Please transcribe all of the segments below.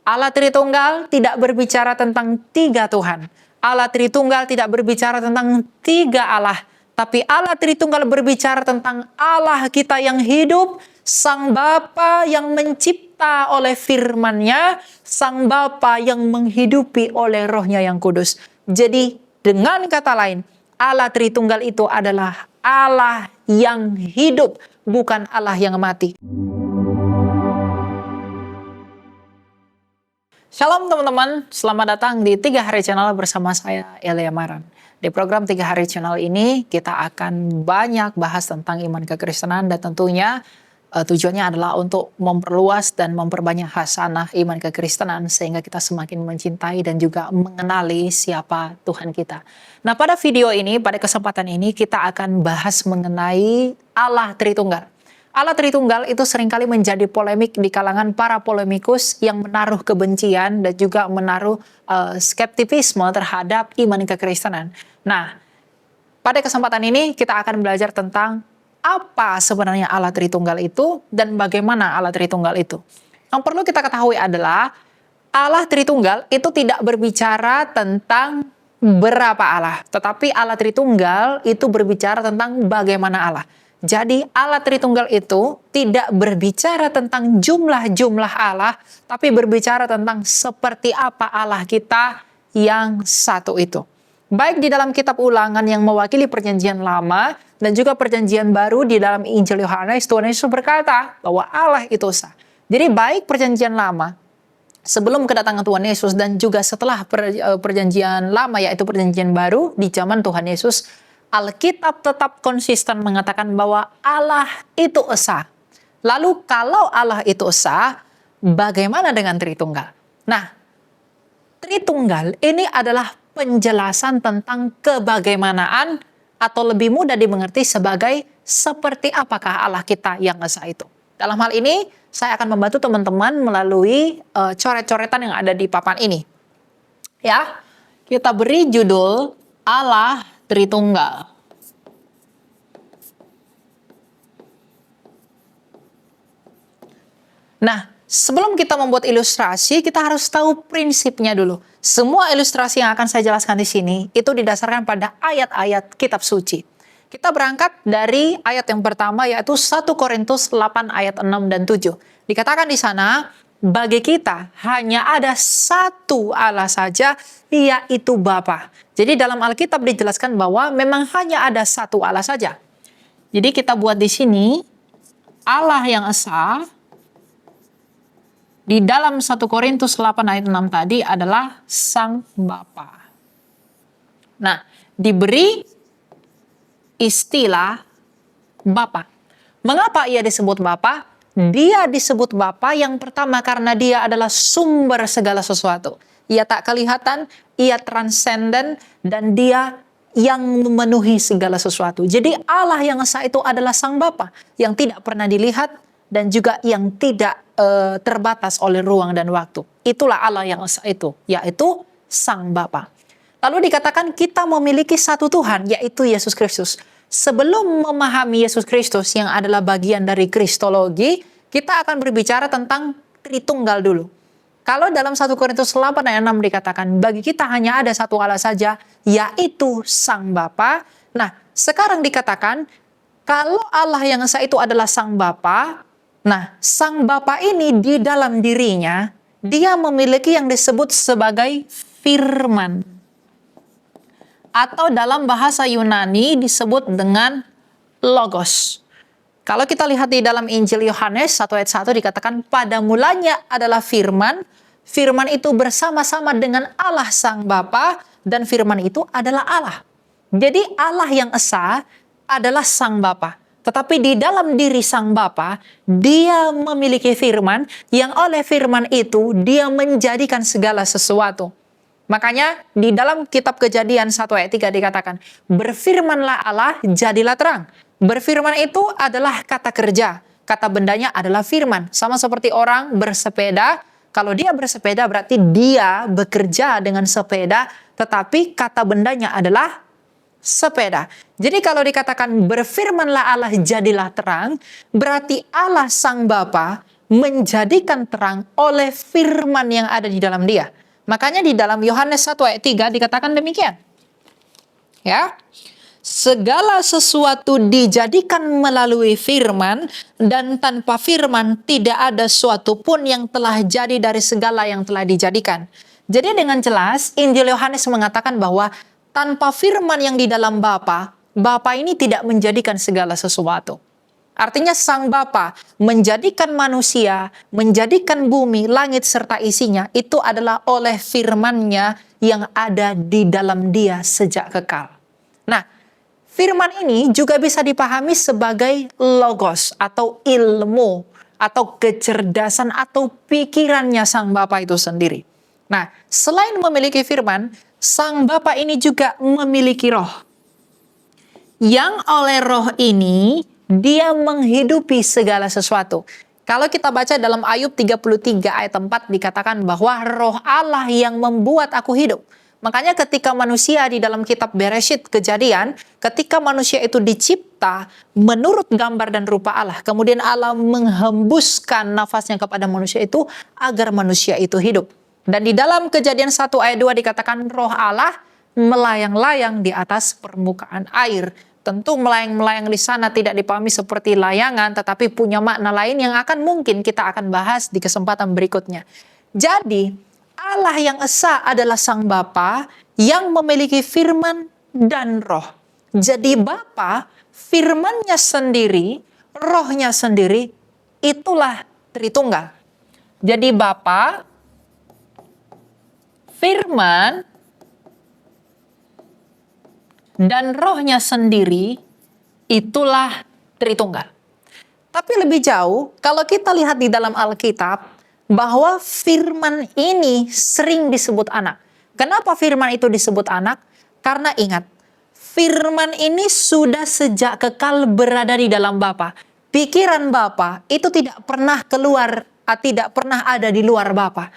Allah Tritunggal tidak berbicara tentang tiga Tuhan. Allah Tritunggal tidak berbicara tentang tiga Allah. Tapi Allah Tritunggal berbicara tentang Allah kita yang hidup, Sang Bapa yang mencipta oleh firman-Nya, Sang Bapa yang menghidupi oleh Roh-Nya yang kudus. Jadi dengan kata lain, Allah Tritunggal itu adalah Allah yang hidup, bukan Allah yang mati. Shalom teman-teman, selamat datang di 3 Hari Channel bersama saya, Elia Maran. Di program 3 Hari Channel ini, kita akan banyak bahas tentang iman kekristenan dan tentunya tujuannya adalah untuk memperluas dan memperbanyak hasanah iman kekristenan sehingga kita semakin mencintai dan juga mengenali siapa Tuhan kita. Nah, pada video ini, pada kesempatan ini kita akan bahas mengenai Allah Tritunggal. Allah Tritunggal itu seringkali menjadi polemik di kalangan para polemikus yang menaruh kebencian dan juga menaruh skeptisisme terhadap iman kekristenan. Nah, pada kesempatan ini kita akan belajar tentang apa sebenarnya Allah Tritunggal itu dan bagaimana Allah Tritunggal itu. Yang perlu kita ketahui adalah Allah Tritunggal itu tidak berbicara tentang berapa Allah, tetapi Allah Tritunggal itu berbicara tentang bagaimana Allah. Jadi Allah Tritunggal itu tidak berbicara tentang jumlah-jumlah Allah, tapi berbicara tentang seperti apa Allah kita yang satu itu. Baik di dalam kitab Ulangan yang mewakili perjanjian lama dan juga perjanjian baru di dalam Injil Yohanes, Tuhan Yesus berkata bahwa Allah itu esa. Jadi baik perjanjian lama sebelum kedatangan Tuhan Yesus dan juga setelah perjanjian lama yaitu perjanjian baru di zaman Tuhan Yesus, Alkitab tetap konsisten mengatakan bahwa Allah itu esa. Lalu kalau Allah itu esa, bagaimana dengan Tritunggal? Nah, Tritunggal ini adalah penjelasan tentang kebagaimanaan atau lebih mudah dimengerti sebagai seperti apakah Allah kita yang esa itu. Dalam hal ini, saya akan membantu teman-teman melalui coret-coretan yang ada di papan ini. Ya, kita beri judul Allah Tritunggal. Nah, sebelum kita membuat ilustrasi, kita harus tahu prinsipnya dulu. Semua ilustrasi yang akan saya jelaskan di sini itu didasarkan pada ayat-ayat kitab suci. Kita berangkat dari ayat yang pertama yaitu 1 Korintus 8 ayat 6 dan 7. Dikatakan di sana, bagi kita hanya ada satu Allah saja, yaitu Bapa. Jadi dalam Alkitab dijelaskan bahwa memang hanya ada satu Allah saja. Jadi kita buat di sini Allah yang esa di dalam 1 Korintus 8 ayat 6 tadi adalah Sang Bapa. Nah, diberi istilah Bapa. Mengapa ia disebut Bapa? Dia disebut Bapa yang pertama karena dia adalah sumber segala sesuatu. Ia tak kelihatan, ia transenden, dan dia yang memenuhi segala sesuatu. Jadi Allah yang esa itu adalah Sang Bapa yang tidak pernah dilihat dan juga yang tidak terbatas oleh ruang dan waktu. Itulah Allah yang esa itu, yaitu Sang Bapa. Lalu dikatakan kita memiliki satu Tuhan, yaitu Yesus Kristus. Sebelum memahami Yesus Kristus yang adalah bagian dari Kristologi, kita akan berbicara tentang Tritunggal dulu. Kalau dalam 1 Korintus 8 ayat 6 dikatakan, bagi kita hanya ada satu Allah saja, yaitu Sang Bapa. Nah, sekarang dikatakan, kalau Allah yang esa itu adalah Sang Bapa, nah, Sang Bapa ini di dalam dirinya, dia memiliki yang disebut sebagai firman. Atau dalam bahasa Yunani disebut dengan logos. Kalau kita lihat di dalam Injil Yohanes 1 ayat 1 dikatakan pada mulanya adalah firman. Firman itu bersama-sama dengan Allah Sang Bapa dan firman itu adalah Allah. Jadi Allah yang esa adalah Sang Bapa. Tetapi di dalam diri Sang Bapa, dia memiliki firman yang oleh firman itu dia menjadikan segala sesuatu. Makanya di dalam kitab Kejadian 1 ayat 3 dikatakan, berfirmanlah Allah, jadilah terang. Berfirman itu adalah kata kerja. Kata bendanya adalah firman. Sama seperti orang bersepeda. Kalau dia bersepeda berarti dia bekerja dengan sepeda. Tetapi kata bendanya adalah sepeda. Jadi kalau dikatakan berfirmanlah Allah jadilah terang. Berarti Allah Sang Bapa menjadikan terang oleh firman yang ada di dalam dia. Makanya di dalam Yohanes 1 ayat 3 dikatakan demikian. Ya. Segala sesuatu dijadikan melalui firman, dan tanpa firman tidak ada suatu pun yang telah jadi dari segala yang telah dijadikan. Jadi dengan jelas Injil Yohanes mengatakan bahwa tanpa firman yang di dalam Bapa, Bapa ini tidak menjadikan segala sesuatu. Artinya Sang Bapa menjadikan manusia, menjadikan bumi, langit serta isinya, itu adalah oleh firman-Nya yang ada di dalam Dia sejak kekal. Nah, firman ini juga bisa dipahami sebagai logos atau ilmu atau kecerdasan atau pikirannya Sang Bapa itu sendiri. Nah, selain memiliki firman, Sang Bapa ini juga memiliki roh. Yang oleh roh ini, dia menghidupi segala sesuatu. Kalau kita baca dalam Ayub 33 ayat 4 dikatakan bahwa roh Allah yang membuat aku hidup. Makanya ketika manusia di dalam kitab Bereshit Kejadian, ketika manusia itu dicipta menurut gambar dan rupa Allah, kemudian Allah menghembuskan nafasnya kepada manusia itu agar manusia itu hidup. Dan di dalam Kejadian 1 ayat 2 dikatakan roh Allah melayang-layang di atas permukaan air. Tentu melayang-melayang di sana tidak dipahami seperti layangan, tetapi punya makna lain yang akan mungkin kita akan bahas di kesempatan berikutnya. Jadi, Allah yang esa adalah Sang Bapa yang memiliki firman dan roh. Jadi Bapa, firman-Nya sendiri, roh-Nya sendiri, itulah Tritunggal. Jadi Bapa, firman, dan roh-Nya sendiri, itulah Tritunggal. Tapi lebih jauh, kalau kita lihat di dalam Alkitab, bahwa firman ini sering disebut anak. Kenapa firman itu disebut anak? Karena ingat, firman ini sudah sejak kekal berada di dalam Bapa. Pikiran Bapa itu tidak pernah keluar, tidak pernah ada di luar Bapa.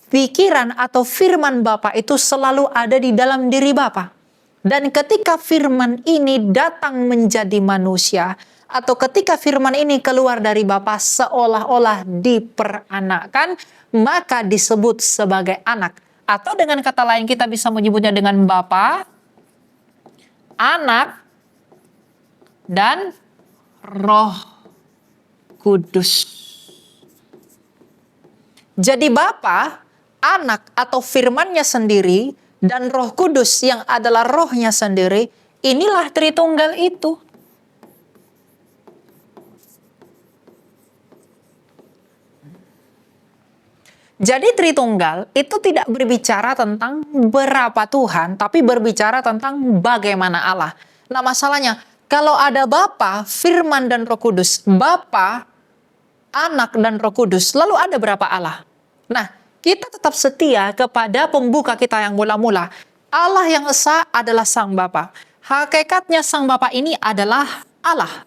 Pikiran atau firman Bapa itu selalu ada di dalam diri Bapa. Dan ketika firman ini datang menjadi manusia, atau ketika firman ini keluar dari Bapa seolah-olah diperanakkan, maka disebut sebagai anak. Atau dengan kata lain kita bisa menyebutnya dengan Bapa, Anak, dan Roh Kudus. Jadi Bapa, Anak atau firman-Nya sendiri, dan Roh Kudus yang adalah roh-Nya sendiri, inilah Tritunggal itu. Jadi Tritunggal itu tidak berbicara tentang berapa Tuhan, tapi berbicara tentang bagaimana Allah. Nah masalahnya, kalau ada Bapa, Firman dan Roh Kudus, Bapa, Anak dan Roh Kudus, lalu ada berapa Allah? Nah, kita tetap setia kepada pembuka kita yang mula-mula. Allah yang esa adalah Sang Bapa. Hakikatnya Sang Bapa ini adalah Allah.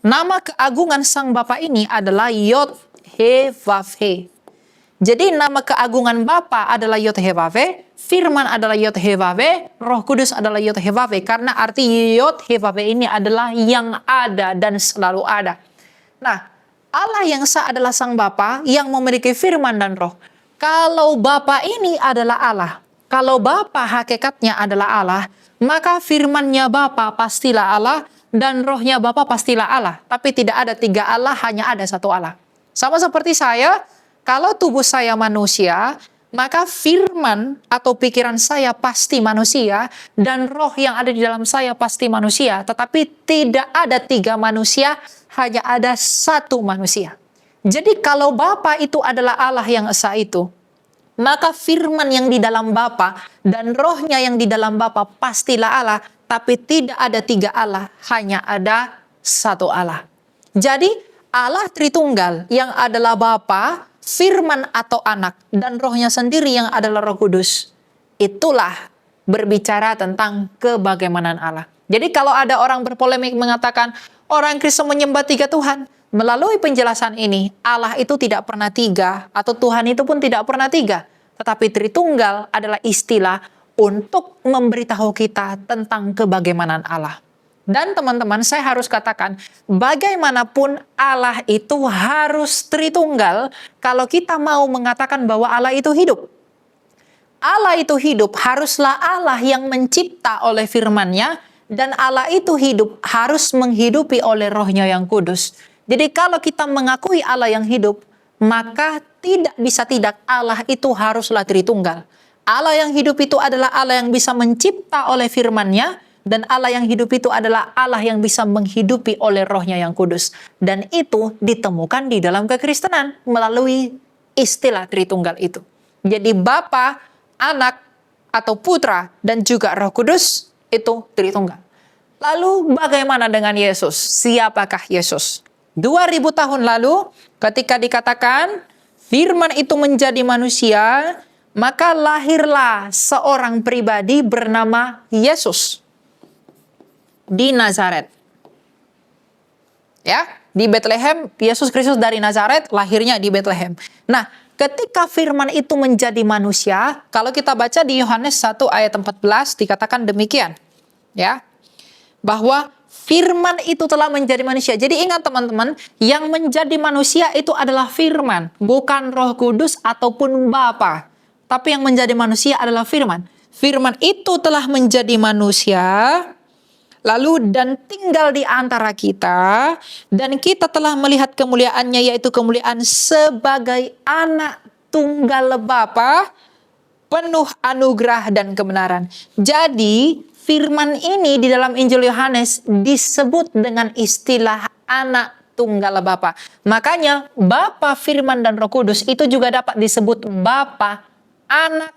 Nama keagungan Sang Bapa ini adalah Yod-He-Vav-He. Jadi nama keagungan Bapa adalah Yod-He-Vav-He, Firman adalah Yod-He-Vav-He, Roh Kudus adalah Yod-He-Vav-He. Karena arti Yod-He-Vav-He ini adalah yang ada dan selalu ada. Nah, Allah yang esa adalah Sang Bapa yang memiliki firman dan roh. Kalau Bapa ini adalah Allah, kalau Bapa hakikatnya adalah Allah, maka firman-Nya Bapa pastilah Allah dan rohnya Bapa pastilah Allah. Tapi tidak ada tiga Allah, hanya ada satu Allah. Sama seperti saya, kalau tubuh saya manusia, maka firman atau pikiran saya pasti manusia dan roh yang ada di dalam saya pasti manusia. Tetapi tidak ada tiga manusia, hanya ada satu manusia. Jadi kalau Bapa itu adalah Allah yang esa itu, maka firman yang di dalam Bapa dan rohnya yang di dalam Bapa pastilah Allah, tapi tidak ada tiga Allah, hanya ada satu Allah. Jadi Allah Tritunggal yang adalah Bapa, firman atau anak, dan rohnya sendiri yang adalah Roh Kudus, itulah berbicara tentang kebagaimanaan Allah. Jadi kalau ada orang berpolemik mengatakan orang Kristen menyembah tiga Tuhan, melalui penjelasan ini Allah itu tidak pernah tiga, atau Tuhan itu pun tidak pernah tiga. Tetapi Tritunggal adalah istilah untuk memberitahu kita tentang kebagaimanaan Allah. Dan teman-teman, saya harus katakan, bagaimanapun Allah itu harus Tritunggal kalau kita mau mengatakan bahwa Allah itu hidup. Allah itu hidup, haruslah Allah yang mencipta oleh firman-Nya, dan Allah itu hidup harus menghidupi oleh Roh-Nya yang kudus. Jadi kalau kita mengakui Allah yang hidup, maka tidak bisa tidak Allah itu haruslah Tritunggal. Allah yang hidup itu adalah Allah yang bisa mencipta oleh firman-Nya, dan Allah yang hidup itu adalah Allah yang bisa menghidupi oleh Roh-Nya yang kudus. Dan itu ditemukan di dalam kekristenan melalui istilah Tritunggal itu. Jadi Bapa, Anak, atau Putra, dan juga Roh Kudus itu Tritunggal. Lalu bagaimana dengan Yesus? Siapakah Yesus? 2000 tahun lalu ketika dikatakan firman itu menjadi manusia, maka lahirlah seorang pribadi bernama Yesus di Nazaret. Ya, di Bethlehem, Yesus Kristus dari Nazaret lahirnya di Bethlehem. Nah, ketika firman itu menjadi manusia, kalau kita baca di Yohanes 1 ayat 14 dikatakan demikian. Ya. Bahwa firman itu telah menjadi manusia. Jadi ingat teman-teman, yang menjadi manusia itu adalah firman, bukan Roh Kudus ataupun Bapa. Tapi yang menjadi manusia adalah firman. Firman itu telah menjadi manusia, lalu dan tinggal di antara kita, dan kita telah melihat kemuliaannya, yaitu kemuliaan sebagai anak tunggal Bapa, penuh anugerah dan kebenaran. Jadi firman ini di dalam Injil Yohanes disebut dengan istilah anak tunggal Bapa. Makanya Bapa, Firman, dan Roh Kudus itu juga dapat disebut Bapa, Anak,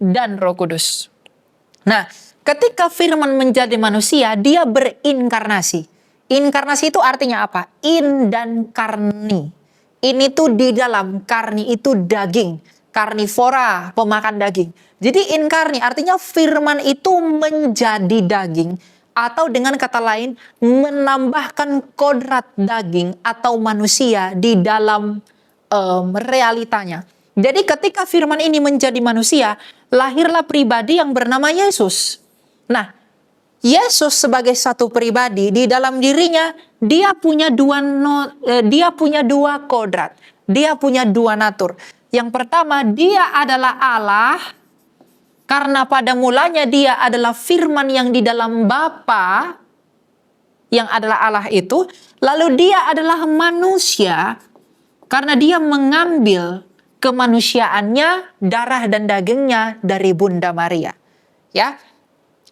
dan Roh Kudus. Nah, ketika firman menjadi manusia, dia berinkarnasi. Inkarnasi itu artinya apa? In dan karni. In itu di dalam, karni itu daging. Karnivora, pemakan daging. Jadi inkarni artinya firman itu menjadi daging. Atau dengan kata lain, menambahkan kodrat daging atau manusia di dalam realitanya. Jadi ketika firman ini menjadi manusia, lahirlah pribadi yang bernama Yesus. Nah, Yesus sebagai satu pribadi, di dalam dirinya dia punya dua kodrat, dia punya dua natur. Yang pertama, dia adalah Allah, karena pada mulanya dia adalah firman yang di dalam Bapa, yang adalah Allah itu. Lalu dia adalah manusia, karena dia mengambil kemanusiaannya, darah dan dagingnya dari Bunda Maria. Ya,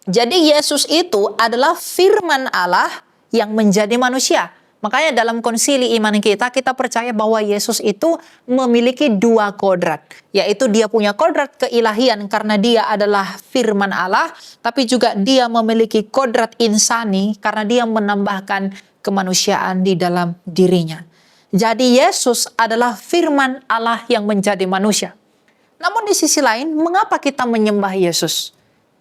jadi Yesus itu adalah firman Allah yang menjadi manusia. Makanya dalam konsili iman kita percaya bahwa Yesus itu memiliki dua kodrat. Yaitu dia punya kodrat keilahian karena dia adalah firman Allah. Tapi juga dia memiliki kodrat insani karena dia menambahkan kemanusiaan di dalam dirinya. Jadi Yesus adalah firman Allah yang menjadi manusia. Namun di sisi lain, mengapa kita menyembah Yesus?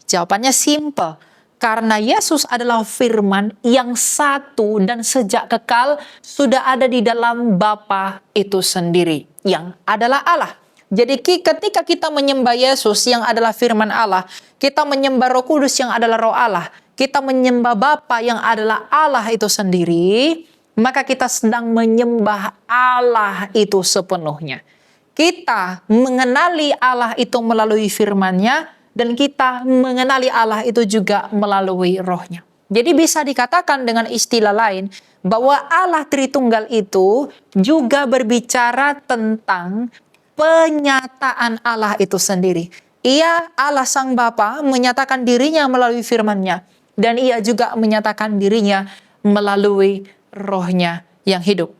Jawabannya simple. Karena Yesus adalah firman yang satu dan sejak kekal sudah ada di dalam Bapa itu sendiri, yang adalah Allah. Jadi ketika kita menyembah Yesus yang adalah firman Allah, kita menyembah Roh Kudus yang adalah Roh Allah, kita menyembah Bapa yang adalah Allah itu sendiri, maka kita sedang menyembah Allah itu sepenuhnya. Kita mengenali Allah itu melalui firman-Nya, dan kita mengenali Allah itu juga melalui Roh-Nya. Jadi bisa dikatakan dengan istilah lain bahwa Allah Tritunggal itu juga berbicara tentang penyataan Allah itu sendiri. Ia, Allah Sang Bapa, menyatakan dirinya melalui firman-Nya, dan ia juga menyatakan dirinya melalui Roh-Nya yang hidup.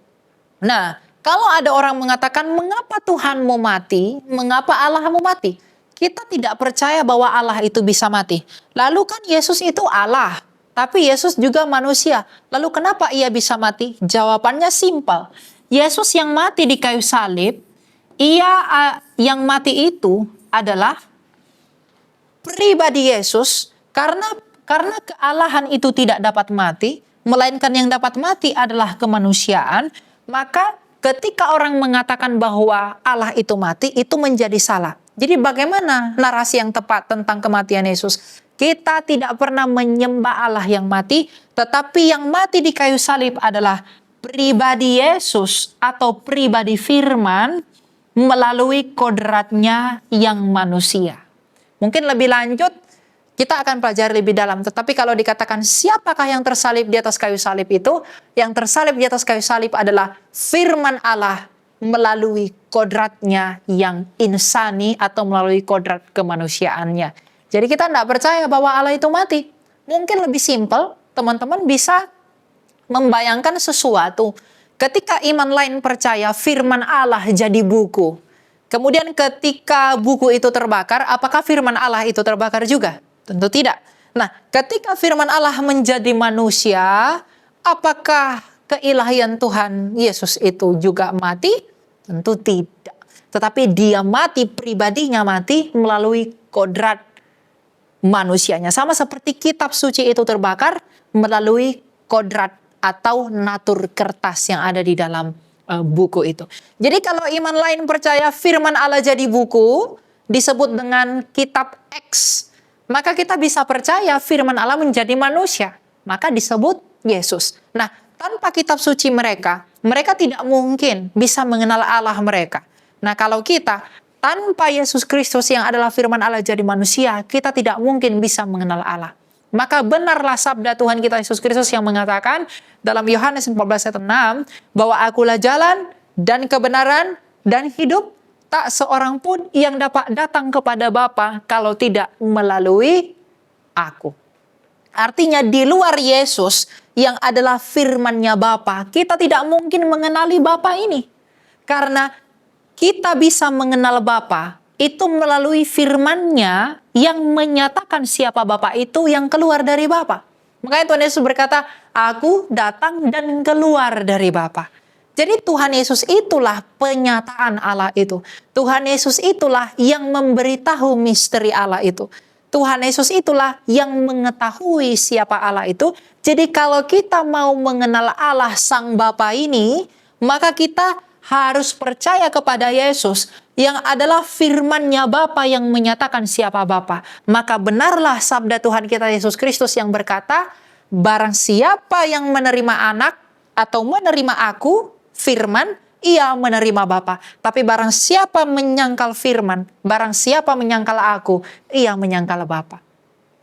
Nah, kalau ada orang mengatakan, mengapa Tuhan mau mati? Mengapa Allah mau mati? Kita tidak percaya bahwa Allah itu bisa mati. Lalu kan Yesus itu Allah, tapi Yesus juga manusia. Lalu kenapa ia bisa mati? Jawabannya simpel. Yesus yang mati di kayu salib, yang mati itu adalah pribadi Yesus, karena kealahan itu tidak dapat mati, melainkan yang dapat mati adalah kemanusiaan, maka ketika orang mengatakan bahwa Allah itu mati, itu menjadi salah. Jadi bagaimana narasi yang tepat tentang kematian Yesus? Kita tidak pernah menyembah Allah yang mati, tetapi yang mati di kayu salib adalah pribadi Yesus atau pribadi firman melalui kodratnya yang manusia. Mungkin lebih lanjut, kita akan pelajari lebih dalam. Tetapi kalau dikatakan siapakah yang tersalib di atas kayu salib itu, yang tersalib di atas kayu salib adalah firman Allah melalui kodratnya yang insani atau melalui kodrat kemanusiaannya. Jadi kita tidak percaya bahwa Allah itu mati. Mungkin lebih simpel, teman-teman bisa membayangkan sesuatu. Ketika iman lain percaya firman Allah jadi buku. Kemudian ketika buku itu terbakar, apakah firman Allah itu terbakar juga? Tentu tidak. Nah, ketika firman Allah menjadi manusia, apakah keilahian Tuhan Yesus itu juga mati? Tentu tidak. Tetapi dia mati, pribadinya mati melalui kodrat manusianya. Sama seperti kitab suci itu terbakar melalui kodrat atau natur kertas yang ada di dalam buku itu. Jadi kalau iman lain percaya firman Allah jadi buku, disebut dengan kitab X, maka kita bisa percaya firman Allah menjadi manusia, maka disebut Yesus. Nah, tanpa kitab suci mereka tidak mungkin bisa mengenal Allah mereka. Nah, kalau kita tanpa Yesus Kristus yang adalah firman Allah jadi manusia, kita tidak mungkin bisa mengenal Allah. Maka benarlah sabda Tuhan kita Yesus Kristus yang mengatakan dalam Yohanes 14 ayat 6, bahwa akulah jalan dan kebenaran dan hidup, tak seorang pun yang dapat datang kepada Bapa kalau tidak melalui aku. Artinya di luar Yesus yang adalah firman-Nya Bapa, kita tidak mungkin mengenali Bapa ini. Karena kita bisa mengenal Bapa itu melalui firman-Nya yang menyatakan siapa Bapa itu yang keluar dari Bapa. Makanya Tuhan Yesus berkata, aku datang dan keluar dari Bapa. Jadi Tuhan Yesus itulah penyataan Allah itu. Tuhan Yesus itulah yang memberitahu misteri Allah itu. Tuhan Yesus itulah yang mengetahui siapa Allah itu. Jadi kalau kita mau mengenal Allah Sang Bapa ini, maka kita harus percaya kepada Yesus yang adalah firman-Nya Bapa yang menyatakan siapa Bapa. Maka benarlah sabda Tuhan kita Yesus Kristus yang berkata, barang siapa yang menerima anak atau menerima aku, firman, ia menerima Bapa. Tapi barang siapa menyangkal firman, barang siapa menyangkal aku, ia menyangkal Bapa.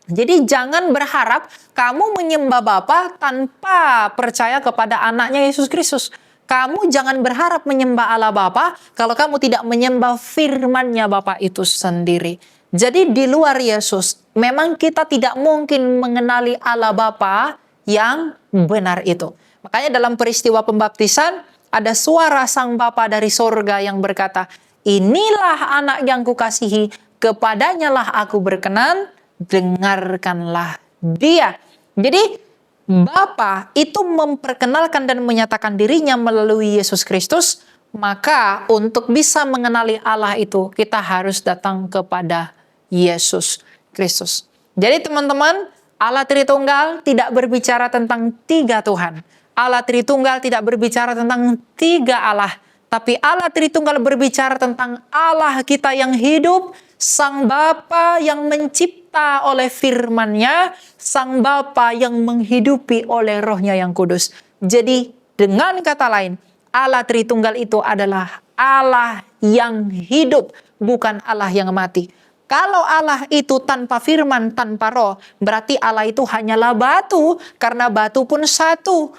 Jadi jangan berharap kamu menyembah Bapa tanpa percaya kepada anaknya Yesus Kristus. Kamu jangan berharap menyembah Allah Bapa kalau kamu tidak menyembah firman-Nya Bapa itu sendiri. Jadi di luar Yesus, memang kita tidak mungkin mengenali Allah Bapa yang benar itu. Makanya dalam peristiwa pembaptisan, ada suara Sang Bapa dari sorga yang berkata, inilah anak yang kukasihi, kepadanya lah aku berkenan, dengarkanlah dia. Jadi Bapa itu memperkenalkan dan menyatakan dirinya melalui Yesus Kristus, maka untuk bisa mengenali Allah itu kita harus datang kepada Yesus Kristus. Jadi teman-teman, Allah Tritunggal tidak berbicara tentang tiga Tuhan. Allah Tritunggal tidak berbicara tentang tiga Allah. Tapi Allah Tritunggal berbicara tentang Allah kita yang hidup, Sang Bapa yang mencipta oleh firman-Nya, Sang Bapa yang menghidupi oleh Roh-Nya yang kudus. Jadi dengan kata lain, Allah Tritunggal itu adalah Allah yang hidup, bukan Allah yang mati. Kalau Allah itu tanpa firman, tanpa roh, berarti Allah itu hanyalah batu, karena batu pun satu.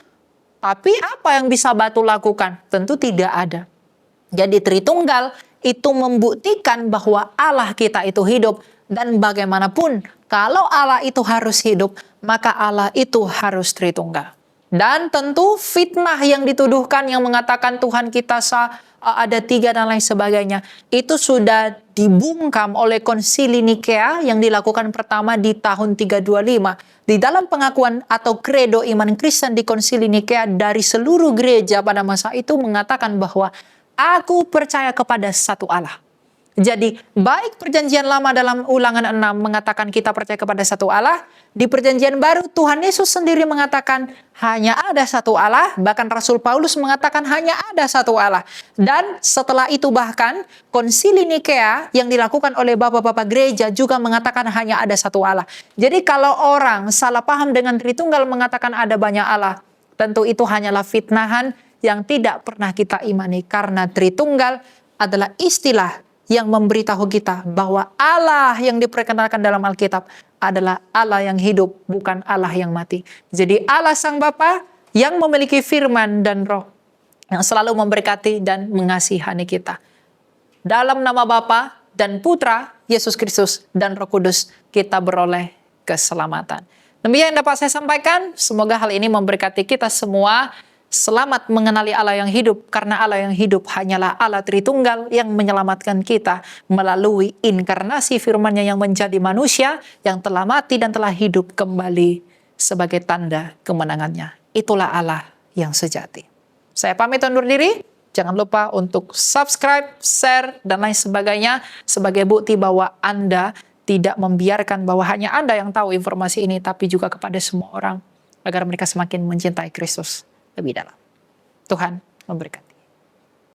Tapi apa yang bisa batu lakukan? Tentu tidak ada. Jadi Tritunggal itu membuktikan bahwa Allah kita itu hidup. Dan bagaimanapun, kalau Allah itu harus hidup, maka Allah itu harus Tritunggal. Dan tentu fitnah yang dituduhkan yang mengatakan Tuhan kita ada tiga dan lain sebagainya, itu sudah dibungkam oleh Konsili Nikea yang dilakukan pertama di tahun 325. Di dalam pengakuan atau kredo iman Kristen di Konsili Nikea dari seluruh gereja pada masa itu mengatakan bahwa aku percaya kepada satu Allah. Jadi, baik perjanjian lama dalam Ulangan 6 mengatakan kita percaya kepada satu Allah, di perjanjian baru Tuhan Yesus sendiri mengatakan hanya ada satu Allah, bahkan Rasul Paulus mengatakan hanya ada satu Allah. Dan setelah itu bahkan Konsili Nikea yang dilakukan oleh bapak-bapak gereja juga mengatakan hanya ada satu Allah. Jadi kalau orang salah paham dengan Tritunggal mengatakan ada banyak Allah, tentu itu hanyalah fitnahan yang tidak pernah kita imani, karena Tritunggal adalah istilah yang memberitahu kita bahwa Allah yang diperkenalkan dalam Alkitab adalah Allah yang hidup, bukan Allah yang mati. Jadi Allah Sang Bapa yang memiliki firman dan roh yang selalu memberkati dan mengasihani kita. Dalam nama Bapa dan Putra, Yesus Kristus dan Roh Kudus, kita beroleh keselamatan. Demikian yang dapat saya sampaikan, semoga hal ini memberkati kita semua. Selamat mengenali Allah yang hidup, karena Allah yang hidup hanyalah Allah Tritunggal yang menyelamatkan kita melalui inkarnasi firman-Nya yang menjadi manusia, yang telah mati dan telah hidup kembali sebagai tanda kemenangannya. Itulah Allah yang sejati. Saya pamit undur diri, jangan lupa untuk subscribe, share, dan lain sebagainya sebagai bukti bahwa Anda tidak membiarkan bahwa hanya Anda yang tahu informasi ini, tapi juga kepada semua orang, agar mereka semakin mencintai Kristus lebih dalam. Tuhan memberkati.